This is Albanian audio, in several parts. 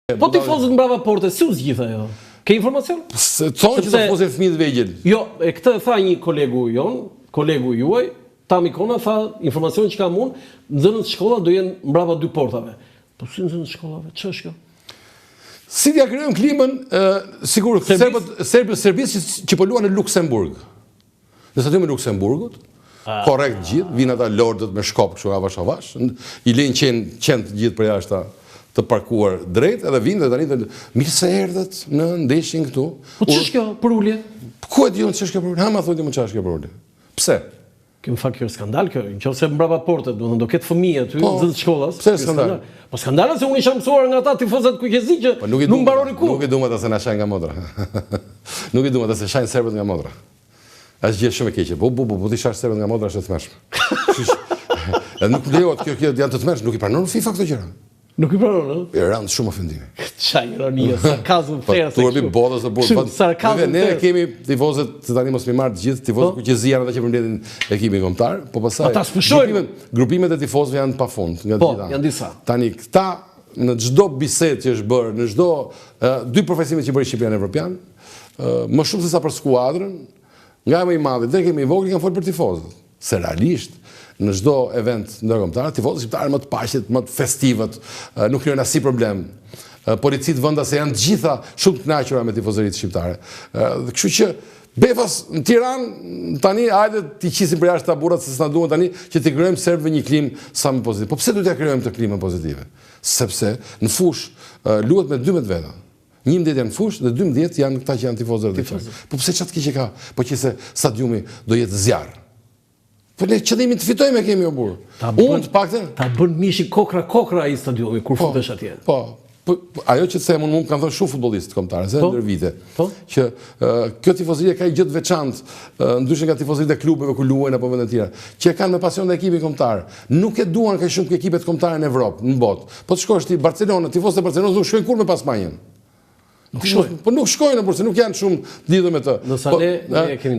Po tifozët mbrava porte, si u zgjitha ajo? Ke informacion? Thonë që tifozën fëmijë të vegjël. Jo, e këtë tha një kolegu juaj, Tami Kona, tha informacion që kam unë, nxënët shkolla do jenë mbrava dy portave. Po si nxënët shkollave? Ç'është kjo? Si t'ja krijojmë klimën, sigur serbistë që po luan në Luksemburg. Në stadiumin e Luksemburgut, korrekt gjithë, vinë ata lordët me shkop kështu avash, i lejnë qenë gjithë për jashtë të parkuar drejt, edhe vinë dhe tani mirë se erdhët në ndeshin këtu. Po ç'është kjo për ulje? Ku e diun ç'është kjo për ulje? Ha ma thotë më ç'është kjo për ulje. Pse? Kjo më fakt kjo skandal kjo, nëse mbrapa portet, do ketë fëmijë aty nxënës shkollas. Pse skandal? Po skandal se unë isha mësuar nga ata tifozat kujqezi që nuk mbaroni ku. Nuk e duam ata se na shajnë nga modra. Nuk e duam ata se shajnë serbët nga modra. Është gjë shumë e keqe. Po ti shash serbët nga modra është e tmerrshme. Edhe nuk lejohet kjo janë të tmerrshme, nuk i pranon FIFA këto gjëra. Nuk i pranon, ëh? I rand shumë ofendimi. Çaj ironia, sarkazm fare. Po turbi botës së burr. Ne kemi tifozët, se tani mos mi marr të gjithë, tifozët kujqezi janë ata që përmbledhin ekipin kombëtar, po pastaj ata spushojnë. Grupimet e tifozëve janë pafund nga gjitha. Po, janë disa. Tani këta në çdo bisedë që është bërë, në çdo dy përfaqësime që bëri Shqipëria Evropian, më shumë se sa për skuadrën, nga më i madhi deri kemi i vogël kanë folur për tifozët. Se realisht në çdo event ndërkombëtar, tifozët shqiptarë më të paqet, më të festivët, nuk krijojnë asnjë problem. Policitë vendase janë të gjitha shumë të kënaqura me tifozëritë shqiptare. Kështu që befas në Tiranë tani hajde ti qisim për jashtë taburrat se s'na duan tani që t'i krijojmë serbëve një klimë sa më pozitive. Po pse duhet t'ia krijojmë të klimën pozitive? Sepse në fush luhet me 12 veta. 11 janë fush dhe 12 janë këta që janë tifozë rreth. Po pse çat keq e ka? Po qëse stadiumi do jetë zjarr. Po ne qëllimin të fitojmë kemi o burr. Unë të paktën ta bën mishi kokra ai stadiumi kur futesh atje. Po, ajo që them unë kanë thënë shumë futbollistë kombëtarë se ndër vite. Që kjo tifozëri ka një gjë të veçantë, ndryshe nga tifozëritë e klubeve ku luajnë apo vende të tjera, që kanë me pasion dhe ekipin kombëtar. Nuk e duan kaq shumë ekipet kombëtare në Evropë, në botë. Po të shkosh ti Barcelona, tifozët e Barcelonës nuk shkojnë kurrë me Pasmanjën. Po nuk shkojnë, por se nuk janë shumë të lidhur me të.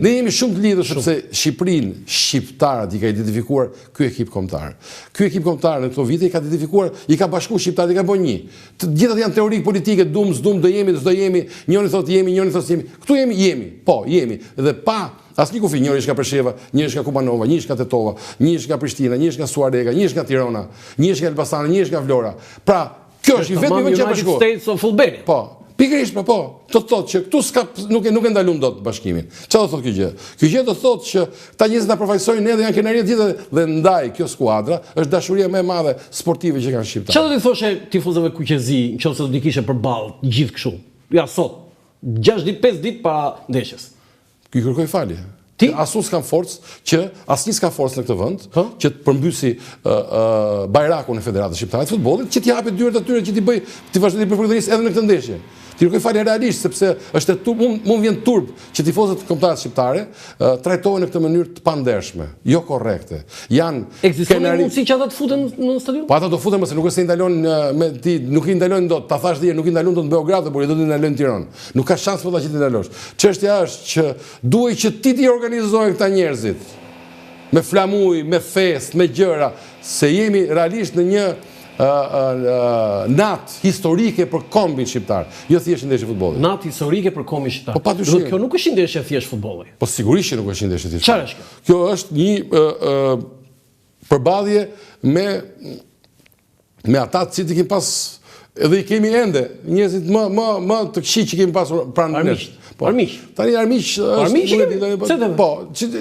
Ne jemi shumë të lidhur sepse Shqipërinë, shqiptarët i ka identifikuar ky ekip kombëtar. Ky ekip kombëtar në këto vite i ka identifikuar, i ka bashkuar shqiptarët, i ka bënë një. Të gjithat janë teorik politike, dum, s'dum, do jemi, s'do jemi, njëri thotë jemi, njëri thotë jemi. Këtu jemi. Po, jemi. Dhe pa asnjë kufi, njëri është nga Presheva, njëri është nga Kumanova, njëri është nga Tetova, njëri është nga Prishtina, njëri është nga Suarega, njëri është nga Tirana, njëri është nga Elbasani, njëri është nga Vlora. Pra, kjo është i vetmi vend që bashkohet. States of Albania. Po. Pikërisht, po, do të thotë që këtu nuk e ndalon dot bashkimin. Çfarë do thotë kjo gjë? Kjo gjë do thotë që ta njerëzit na përfaqësojnë ne dhe janë kënaqëri të gjithë dhe ndaj kjo skuadra është dashuria më e madhe sportive që kanë shqiptarët. Çfarë do të thoshe tifozëve kujqezi nëse do të kishe përballë gjithë kështu? Ja sot, 6 ditë, 5 ditë para ndeshjes. Ky kërkoj falje. Ti asun s'kan forcë që asnjë s'ka forcë në këtë vend që të përmbysi bajrakun e Federatës Shqiptare të Futbollit, që t'i japë dyert atyre që ti vazhdoni përfaqësisht edhe në këtë ndeshje. Ti kërkoj falje realisht sepse është mund vjen turp që tifozët kombëtarë shqiptare trajtohen në këtë mënyrë të pandershme, jo korrekte. Ekziston mundësi që ata të futen në stadium? Po ata do futen, mëse nuk është se i ndalojnë nuk i ndalojnë dot, ta thash dhe nuk i ndalojnë dot në Beograd, por i do të ndalojnë në Tiranë. Nuk ka shans për ta që ti ndalosh. Çështja është që duhet që ti organizojnë këta njerëzit me flamuj, me fest, me gjëra, se jemi realisht në një natë historike për kombin shqiptar, jo thjesht ndeshje futbolli. Natë historike për kombin shqiptar. Po patyshim. Kjo nuk është ndeshje thjesht futbolli. Po sigurisht që nuk është ndeshje thjesht. Çfarë është kjo? Kjo është një përballje me ata që ti kemi pas edhe i kemi ende njerëzit më të këqij që kemi pasur pranë nesh. Armiq. Tani armiq është po,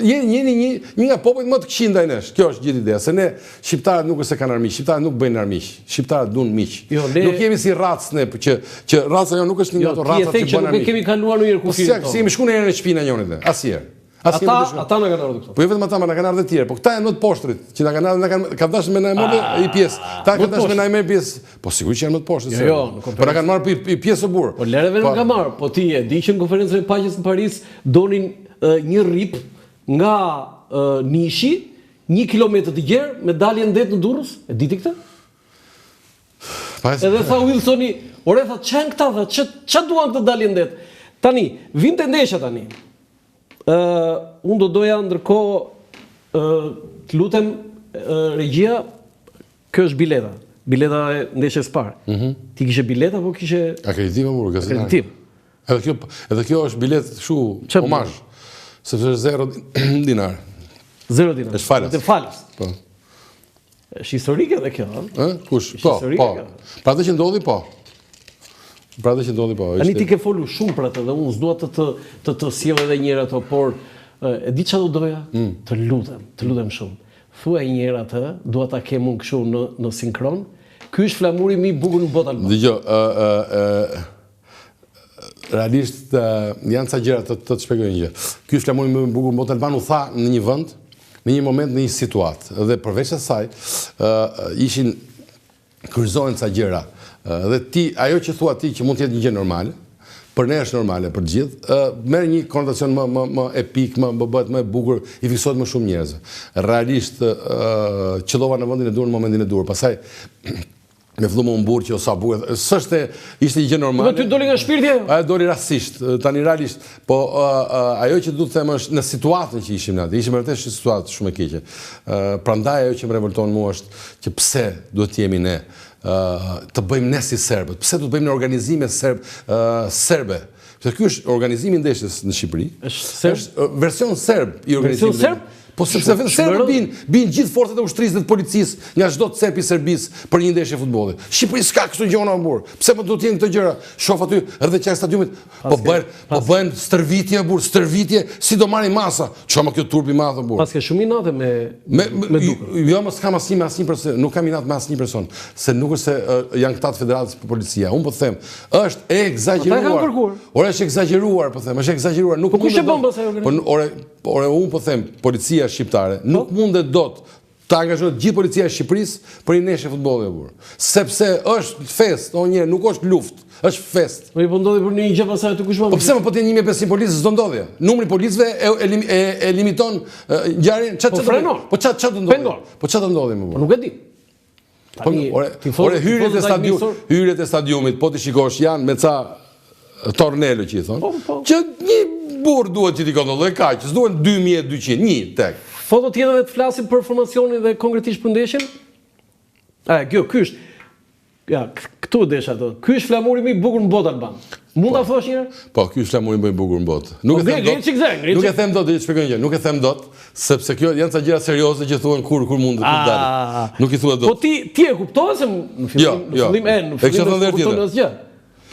jeni një nga popujt më të këqij ndaj nesh. Kjo është gjithë ideja, se ne shqiptarët nuk është se kanë armiq, shqiptarët nuk bëjnë armiq. Shqiptarët duan miq. Nuk jemi si racë ne, që raca jo nuk është një nga ato racat që bën armiq. Nuk kemi kaluar ndonjëherë kufin. Si kemi shkuar në shtëpinë e njërit, asnjëherë. Ata na kanë ardhur këtu. Po jo vetëm ata, ma na kanë ardhur të tjerë, po këta janë më të poshtrit, që na kanë ardhur, kanë dashur me na marrë i pjesë. Ta kanë dashur me na marrë pjesë. Po sigurisht që janë më të poshtrit. Jo, po na kanë marrë i pjesë burr. Po lereve nuk ka marrë, po ti e di që në konferencën e paqes në Paris donin një rrip nga Nishi, 1 kilometër të gjerë me dalje ndet në Durrës. E diti këtë? Edhe tha Wilsoni, ore tha çan këta, ç'a duan këtë dalje ndet. Tani, vinte ndeshja tani. Unë do doja ndërkohë të lutem regjia, kjo është bileta. bileta e ndeshjes parë. Ti kishe bileta apo kishe akreditim apo gazetar? akreditim? Edhe kjo është bilet kështu omazh, sepse është 0 dinar. 0 dinar. Është falas. Të falas. Po. Është historike edhe kjo, ëh? Kush? Është Po, historike po. kjo. Pra atë që ndodhi, po. Pra atë që ndodhi, po. Tani ti ke folur shumë për atë dhe unë s'dua të sjell edhe një herë ato, por e di çfarë do doja? Të lutem shumë. Thuaj një herë atë, dua ta kem unë kështu në sinkron. Ky është flamuri më i bukur në botë albane. Dgjoj, realisht janë ca gjëra të shpjegoj një gjë. Ky është flamuri më i bukur në botë albane, u tha në një vend, në një moment, në një situatë. Dhe përveç asaj, ishin kryqëzohen ca gjëra. Dhe ti, ajo që thua ti që mund të jetë një gjë normale, për ne është normale për gjithë, merr një konotacion më epik, bëhet më e bukur, i fiksohet më shumë njerëz. Realisht qëllova në vendin e dur në momentin e dur. Pastaj me fillu më umburë që o sa bukur. S'është ishte një gjë normale. Po ty doli nga shpirti ajo? Ajo doli rastisht, tani realisht, po ajo që du të them është në situatën që ishim natë. Ishim vërtet në situatë shumë e keqe. Prandaj ajo që më revolton mua është që pse duhet të jemi ne të bëjmë ne si serbët, pse du të bëjmë në organizime serbe. Ky është organizimi i ndeshjes në Shqipëri. Është version serb i organizimit. Version serb? Po sepse serbët bin gjithë forcat e ushtrisë dhe të policisë nga çdo cep i Serbisë për një ndeshje futbolli. Shqipëri s'ka kështu gjëra burr. Pse më duhet të jenë këto gjëra? Shoh aty rreth qark stadiumit, po bëhen stërvitje burr, stërvitje si do marrin masa. Ço më kjo turp i madh burr. Pas ke shumë inate me jo mos kam asnjë me asnjë person, nuk kam inat me asnjë person, se nuk është se janë këta të federatës për policia. Unë po them, është e egzageruar. Ora është egzageruar, po them, është egzageruar. Nuk kush e bën pastaj organizim? Ore unë po them, policia shqiptare nuk mundet dot të angazhohet gjithë policia e Shqipërisë për një ndeshje futbolli burr. Sepse është fest, nuk është luftë, është fest. Po i po ndodhi për një gjë pasaj të kush më. Po pse më po të 1500 policë s'do ndodhje? Numri policëve e limiton ngjarjen. Po ç'a do ndodhi? Po ç'a do ndodhi më burr? Nuk e di. Ore hyrjet e stadiumit, po ti shikosh janë me ca tornelo që i thonë, që një burr duhet që t'i kontrolloj kaq, s'duhen 2200, një tek. Foto tjetër dhe të flasim për formacionin dhe konkretisht për ndeshjen? Ky është. Ja, këtu desha ato. Ky është flamuri më i bukur në botë alban. Mund ta thosh një herë? Po, ky është flamuri më i bukur në botë. Nuk e them dot, të shpjegoj një gjë, nuk e them dot, sepse kjo janë ca gjëra serioze që thuhen kur mund të dalë. Nuk i thua dot. Po ti e kuptove se në fillim kupton asgjë.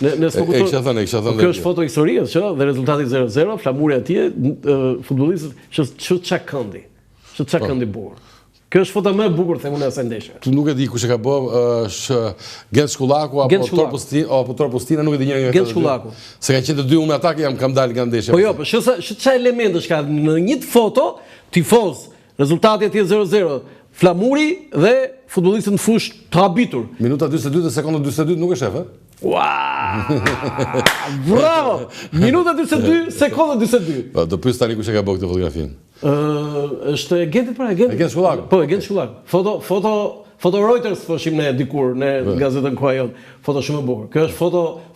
Kjo është foto historisë që dhe rezultati 0-0, flamuri atje, futbollistët ç'a këndi. Ç'a këndi burr. Kjo është foto më e bukur them unë asaj ndeshje. Tu nuk e di kush e ka bë, është Genç Shkullaku apo Torpostina, nuk e di njëri nga Genç Shkullaku. Se kanë qenë të dy unë me ata kam dalë nga ndeshja. Po jo, po ç'a elementesh ka në një foto, tifoz, rezultati atje 0-0, flamuri dhe futbollistët në fushë të habitur. Minuta 42 dhe sekonda 42 nuk e shef, ë? Bravo! Minuta 42, sekonda 42. Po, do pyes tani kush e ka bë këtë fotografinë. Është Gentit pra, Gentit. Genç Shkullaku. Po, Genç Shkullaku. Foto Reuters thoshim ne dikur në gazetën koha jote. Foto shumë e bukur. Kjo është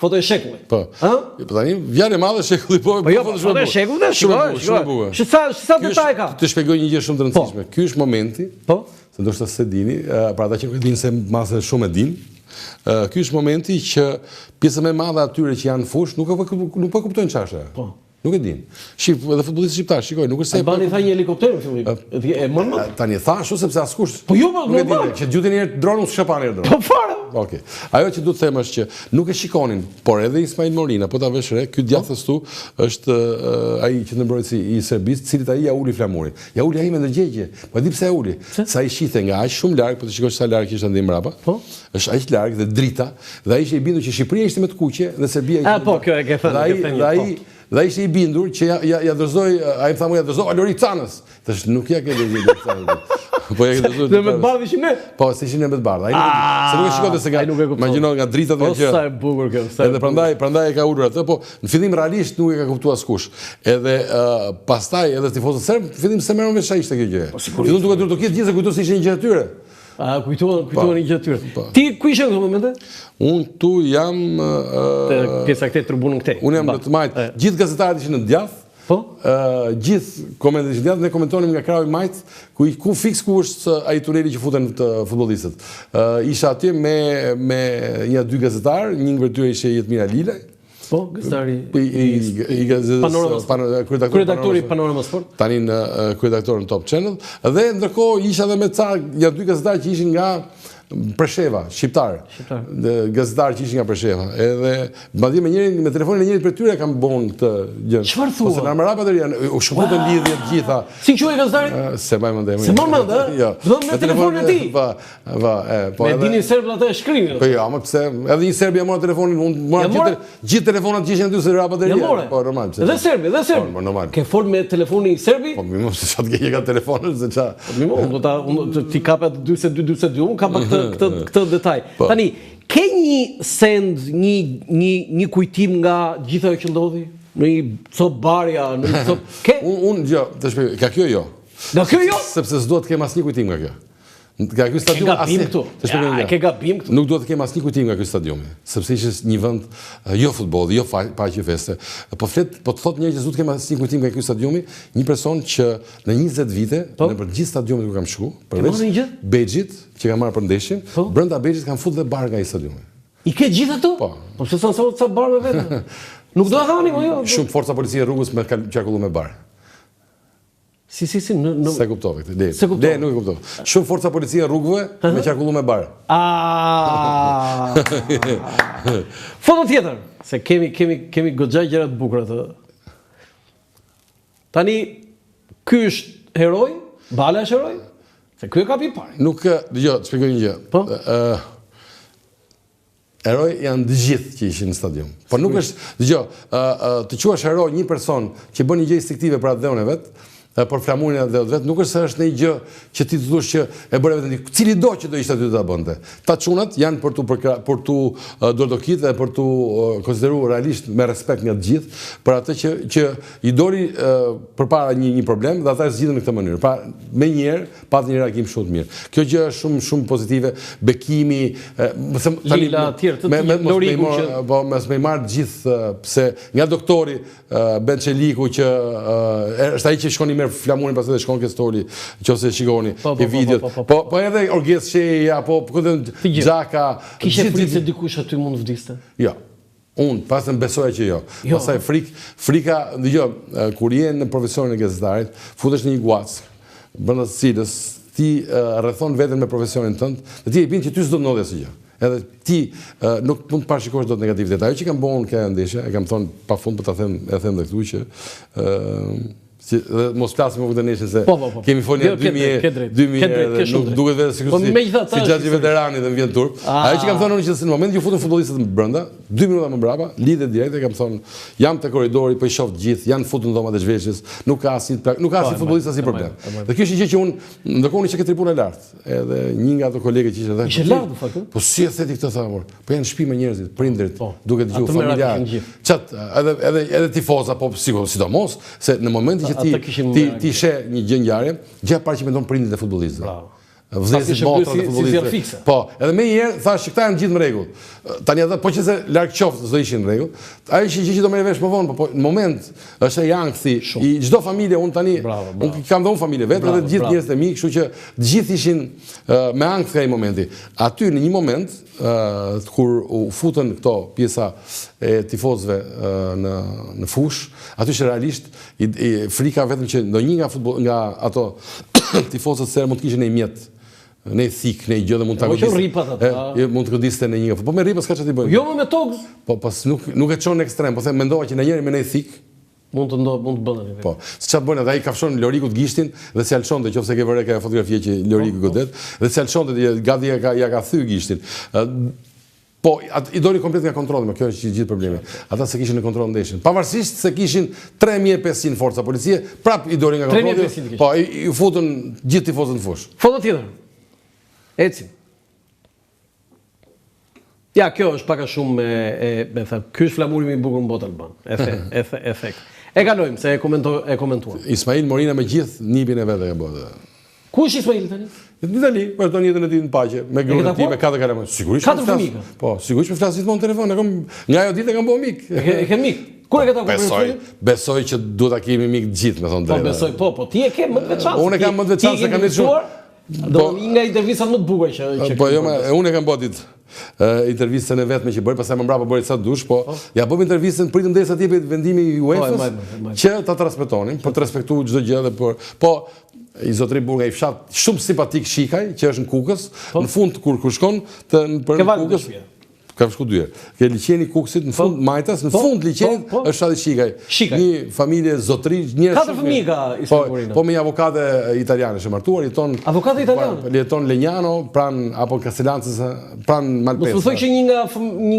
foto e shekullit. Po. Po tani vjen e madhe shekulli, po foto shumë e bukur. Po shekullit, shumë e bukur. Sa detaj ka? Të shpjegoj një gjë shumë të rëndësishme. Ky është momenti. Po. Se ndoshta se dini, për ata që nuk e dinë se masë shumë e dinë. Ky është momenti që pjesa më e madhe atyre që janë fush nuk po kuptojnë çfarë. Po. Nuk e din. Edhe futbollistët shqiptar, shikoj, nuk është se Albani tha një helikopter në fillim. E mund. Tani tha ashtu sepse askush. Po jo, nuk e di. Që gjutin një dronë s'ka pa një dronë. Po fare. Okej. Ajo që duhet të them është që nuk e shikonin, por edhe Ismail Morina, po ta vesh re, ky djathës tu është ai që ndërmbrojtësi i Serbisë, cilit ai ja uli flamurin. Ja uli ai me ndërgjegje. Po di pse ja uli? Sa i shite nga aq shumë larg, po të shikosh sa larg ishte ndaj mbrapa. Po. Është aq larg dhe drita, dhe ai ishte i bindur që Shqipëria ishte më të kuqe dhe Serbia ishte. Po, kjo e ke thënë. Dhe ishte i bindur që ja dërzoj, a i më thamu ja dërzoj Alori Canës. Tash nuk ja ke dërzoj Canës. Po ja ke dërzoj. Dhe me të bardh ishim ne? Po, se ishin ne me të bardh. Se nuk e shikote se imagjino nga dritat nga që. Po sa e bukur kjo. Edhe prandaj e ka ulur atë, po në fillim realisht nuk e ka kuptuar askush. Edhe pastaj edhe tifozët serb, në fillim se merrën vesh sa ishte kjo gjë. Fillon duke dur të ketë gjithë se kujtohet se ishte një gjë e tyre. Kujtohen një gjë tyre. Ti ku ishe në këtë momente? Unë tu jam... Pjesa këte, tribunën këte. Unë jam në të majtë. Gjithë gazetarët ishin në djathë, Gjithë komentet që ne komentonim nga krahu i majt, ku fiks ku është ai tuneli që futen të futbollistët. Isha atje me një dy gazetar, një nga tyre ishte Jetmira Lilaj. Po, gazetari i kryeredaktori Panorama Sport. Tani në kryeredaktor në Top Channel. Dhe ndërkohë isha edhe me një dy gazetarë që ishin nga Presheva, shqiptar. Gazetar që ishin nga Presheva. Edhe madje me telefonin e njërit për tyre kam bon këtë gjë. Çfarë thua? Ose në Amarapat janë u shkputën lidhje të gjitha. Si quhej gazetari? Se mbaj mend. Se më mend, Jo. Me telefonin e tij. Po. Me dini serb atë shkrimin. Po jo, më pse? Edhe një serb ja mora telefonin, unë mora gjithë telefonat që ishin aty se Amarapat janë. Po normal. Edhe serbi, Po normal. Ke fol me telefonin serbi? Po më mos sa të ke ka telefonin se ça. Unë ti kapet 42, unë kapa këtë detaj. Tani, ke një send, një kujtim nga gjitha që ndodhi? Në një cop barja, në një cop... Ke? Unë, jo, të shpej, ka kjo jo. Nga kjo jo? Sepse s'do të kem asnjë kujtim nga kjo. Nga ky stadium asnjë këtu. Ke gabim këtu. Nuk duhet të kem asnjë kujtim nga ky stadium, sepse ishte një vend jo futbolli, jo paqe feste. Po të thotë njerëz që s'do të kem asnjë kujtim nga ky stadium, një person që në 20 vite nëpër gjithë stadiumet ku kam shku, përveç Bexhit që kam marrë për ndeshjen, brenda Bexhit kam futur dhe bar nga ai stadiumi. I ke gjithë ato? Po. Po pse sa bar me vetë? Nuk do ta thani më jo. Shumë forca policie rrugës me qarkullu me bar. Si, Se kuptove këtë. Se kuptove. Nuk e kuptove. Shumë forca policie rrugëve me qarkullu me bar. Foto tjetër, se kemi goxha gjëra të bukura të. Tani ky është heroj? Bala është heroj? Se ky e kapi parë. Nuk, dëgjoj, të shpjegoj një gjë. Po. Heroj janë të gjithë që ishin në stadium. Po nuk është, dëgjoj, të quash heroj një person që bën një gjë instinktive për atë dheun e vet, për flamurin e dheut vet, nuk është se është një gjë që ti të thush që e bëre vetëm cili do që do ishte aty të ta bënte. Ta çunat janë për tu dordokit dhe për tu konsideruar realisht me respekt nga të gjithë për atë që i doli përpara një problem dhe ata e zgjidhen në këtë mënyrë. Pra menjëherë pat një reagim shumë të mirë. Kjo gjë është shumë pozitive, bekimi, Lila tjerë të Loriku që po mos më marr gjithë pse nga doktori Bençeliku që është ai që shkon i merr flamurin pastaj dhe shkon ke stoli nëse shikoni ke videot. Po edhe Orges Sheja, po Xhaka, kishe frikë se dikush aty mund vdiste? Jo. Unë pastaj besoja që jo. Pastaj frika, dëgjoj, kur je në profesionin e gazetarit, futesh në një guac, brenda të cilës ti rrethon veten me profesionin tënd, dhe ti e bin që ty s'do të ndodhi asgjë. Edhe ti nuk mund të parashikosh dot negativitet. Ajo që kam bënë kjo ndeshje, e kam thonë pafund, po ta them edhe këtu që mos flasim më këtë ndeshje se kemi folur 2000 dhe nuk duket vetë sikur si xhaxhi veterani dhe më vjen turp. Ajo që kam thënë unë që në moment që futën futbollistët brenda, 2 minuta më brapa, lidhje direkte kam thonë, jam te korridori, po i shoh të gjithë, janë futur në dhomat e zhveshjes, nuk ka asnjë futbollist asnjë problem. Dhe kjo është gjë që unë ndërkohë që ke tribuna lart, edhe një nga ato kolegë që ishte ishte lart në fakt. Po si e theti këtë thamor? Po janë në shtëpi me njerëzit, prindërit, duke dëgjuar familjar. Çat, edhe tifoza, po sidomos se në momentin ti sheh një gjë ngjarje, gjë parë që mendon prindit e futbollistëve. Vëzhgjet motra të futbollistëve. Po, edhe më njëherë thash që këta janë gjithë në rregull. Tani edhe po qëse larg qoftë do ishin në rregull. Ai që do merr vesh më vonë, po në moment është ai ankthi i çdo familje, unë tani unë kam dhënë familje vetë dhe të gjithë njerëzit e mi, kështu që të gjithë ishin me ankth ai momenti. Aty në një moment kur u futën këto pjesa e tifozëve në fush, aty që realisht frika vetëm që ndonjë nga ato tifozët se mund të kishin një mjet, në thik, në gjë dhe mund ta godiste. Mund të godiste në një. Po me ripa s'ka çfarë të bëjmë. Jo me tokë. Po pas nuk e çon në ekstrem, po them mendova që në njëri me një thik mund të bënë. Po, çfarë bën atë ai kafshon Lorikut gishtin dhe se alçonte nëse ke vëre ka fotografi që Loriku godet dhe se alçonte gati ja ka thyr gishtin. Po, i doli komplet nga kontrolli, kjo është gjithë problemi. Ata se kishin në kontroll ndeshjen. Pavarësisht se kishin 3500 forca policie, prap i doli nga kontrolli. Po, i futën gjithë tifozët në fush. Foto tjetër. Ecim. Ja, kjo është pak a shumë me thënë, ky është flamuri më i bukur në botë alban. Efekt. E kalojmë se e komentuam. Ismail Morina me gjithë nipin e vet e ka bërë. Ku është Ismail tani? Në Itali, vazhdon jetën e tij në paqe, me gruan e tij, me 4 kalamaj. Sigurisht. 4 fëmijë. Po, sigurisht më flas gjithmonë në telefon, nga ajo ditë kam bëu mik. E ke mik? Kur e këta konferencë? Besoj që duhet ta kemi mik gjithë, me thonë drejtë. Po, ti e ke më të veçantë. Unë kam më të veçantë se kam diçuar. Do nga intervistat më të bukura që po jo, unë e kam botit intervistën e vetme që bëri, pastaj më mbrapa bëri sa dush, po ja bëm intervistën, pritëm derisa të jepet vendimi i UEFA-s që ta transmetonin, për të respektuar çdo gjë dhe po i zotëri Burga i fshat shumë simpatik Shikaj, që është në Kukës, në fund kur shkon për Kukës. Ka shku dyre. Ke liçeni Kukësit në fund Majtas, në fund liçenit është fshati Shikaj. Një familje zotëri, njerëz. 4 fëmijë ka Ismail. Po me një avokate italiane është martuar, jeton. Avokate italiane. Jeton Legnano, apo Castellancës, pran Malpesa. Mos u thoj që një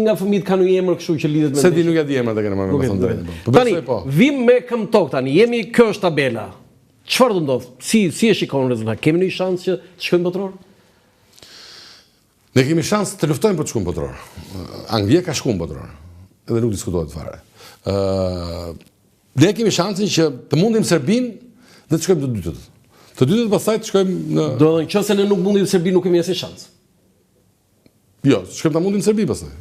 nga fëmijët ka një emër kështu që lidhet me. Se di nuk e di emrat e kanë më thënë drejtë. Tani, vim me këmbëtok tani. Jemi kjo është tabela. Çfarë do ndodh? Si e shikon rezultatin? Kemi një shans që të shkojmë botror? Ne kemi shans të luftojmë për të shkuar botror. Anglia ka shkuar botror. Edhe nuk diskutohet fare. Ne kemi shansin që të mundim Serbinë dhe të shkojmë të dytët. Të dytët pastaj të shkojmë në. Do të thonë nëse ne nuk mundim Serbinë nuk kemi asnjë shans. Jo, shkojmë ta mundim Serbinë pastaj.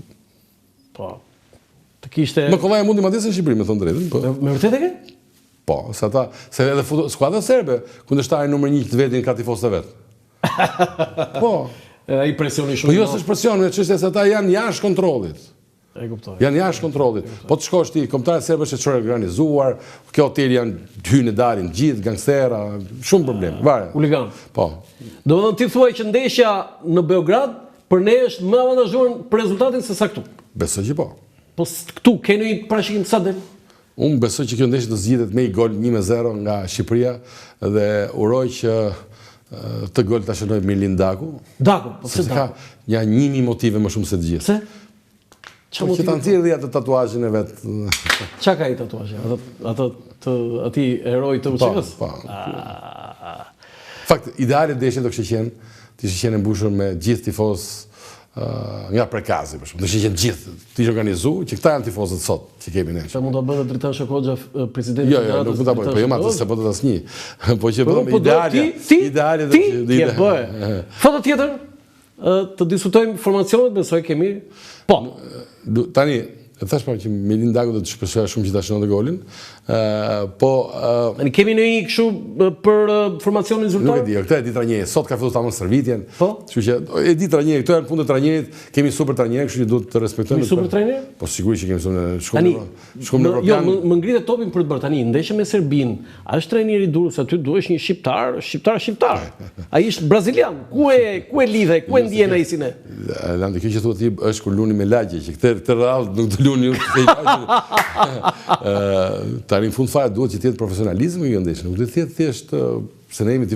Po. Të kishte. Më kollaj mundim atje në Shqipëri, me thënë drejtën, po. Me vërtetë e ke? Po, se edhe skuadra serbe, kundërshtari numër 1 të vetin ka tifozët e vet. Po. Ai presioni shumë. Po jo s'është presion, çështja se ata janë jashtë kontrollit. E kuptoj. Janë jashtë kontrollit. Po të shkosh ti, kombëtarët serbë është çfarë organizuar, kjo hotel janë hyrë dalin gjithë gangstera, shumë problem. Vare. Huligan. Po. Domethënë ti thuaj që ndeshja në Beograd për ne është më avantazhuar për rezultatin se sa këtu. Besoj që po. Po këtu keni parashikim sa del? Unë besoj që kjo ndeshje do zgjidhet me një gol 1-0 nga Shqipëria dhe uroj që të gol ta shënoj Milin Daku. Daku, po pse ka janë 1000 motive më shumë se të gjithë. Pse? Po që ta nxjerrë atë tatuazhin e vet. Çka ka ai tatuazhi? Aty heroi të UÇK-s? Po. Fakt, ideale deshin do kishte qenë, të ishte qenë mbushur me gjithë tifozë nga Prekazi, për shembull. Do ishte gjithë, të ishte organizuar që këta janë tifozët sot që kemi ne. Çfarë mund ta bëjë Dritan Shokoxha, presidenti i Federatës? Jo, nuk mund ta bëj, po jo atë se po të asnjë. Po që bëjmë ideale ti e bëj. Foto tjetër të diskutojmë formacionet, besoj kemi. Po. Tani, thash pa që Milin Daku do të shpeshojë shumë që ta shënonte golin. Po ne kemi në një kështu për formacionin zyrtar. Nuk e di, këtë e di trajneri. Sot ka filluar tamam stërvitjen. Po. Kështu që e di trajneri, këto janë punë të trajnerit, kemi super trajner, kështu që duhet të respektojmë. Kemi super trajner? Po sigurisht që kemi shkuar në Evropë. Jo, më ngritet topin për të bërë tani, ndeshja me Serbinë. A është trajneri i dur se aty duhesh një shqiptar. Ai është brazilian. Ku e lidhe, ku e ndjen ai si ne? Landi, kjo që thua ti është kur luni me lagje, që këtë radhë nuk të luni tani në fund fare duhet që të jetë profesionalizëm kjo ndeshje, nuk duhet të jetë thjesht se ne jemi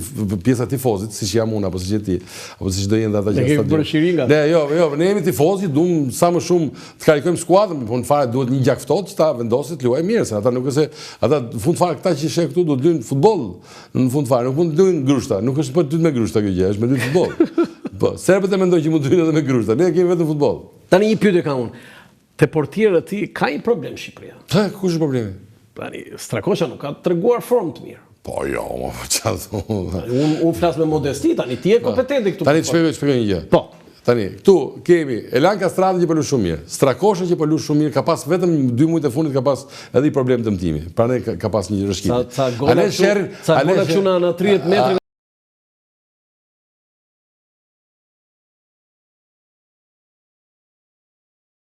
pjesa tifozit, siç jam unë apo siç je ti, apo siç do jenë ata që stadion. Ne jo, ne jemi tifozit, duam sa më shumë të karikojmë skuadrën, por në fare duhet një gjak ftohtë që ta vendosit të luajë mirë, se ata nuk është se ata në fund fare këta që sheh këtu do të luajnë futboll. Në fund fare nuk mund të luajnë grushta, nuk është për të me grushta kjo gjë, është me futboll. Po, serbët e mendojnë që mund të luajnë edhe me grushta, ne kemi vetëm futboll. Tani një pyetje kam unë. Te portierët ti ka një problem Shqipëria? Kush është problemi? Tani Strakosha nuk ka treguar formë të mirë. Po jo, çfarë? Unë flas me modesti, tani ti je kompetente këtu. Tani shpjegoj një gjë. Po. Tani, këtu kemi Elan Kastrati që po luaj shumë mirë, Strakosha që po luaj shumë mirë, ka pas vetëm 2 muaj të fundit ka pas edhe i problem dëmtimi. Prandaj ka pas një rrëshqitje. Sa gola këtu na 30 metra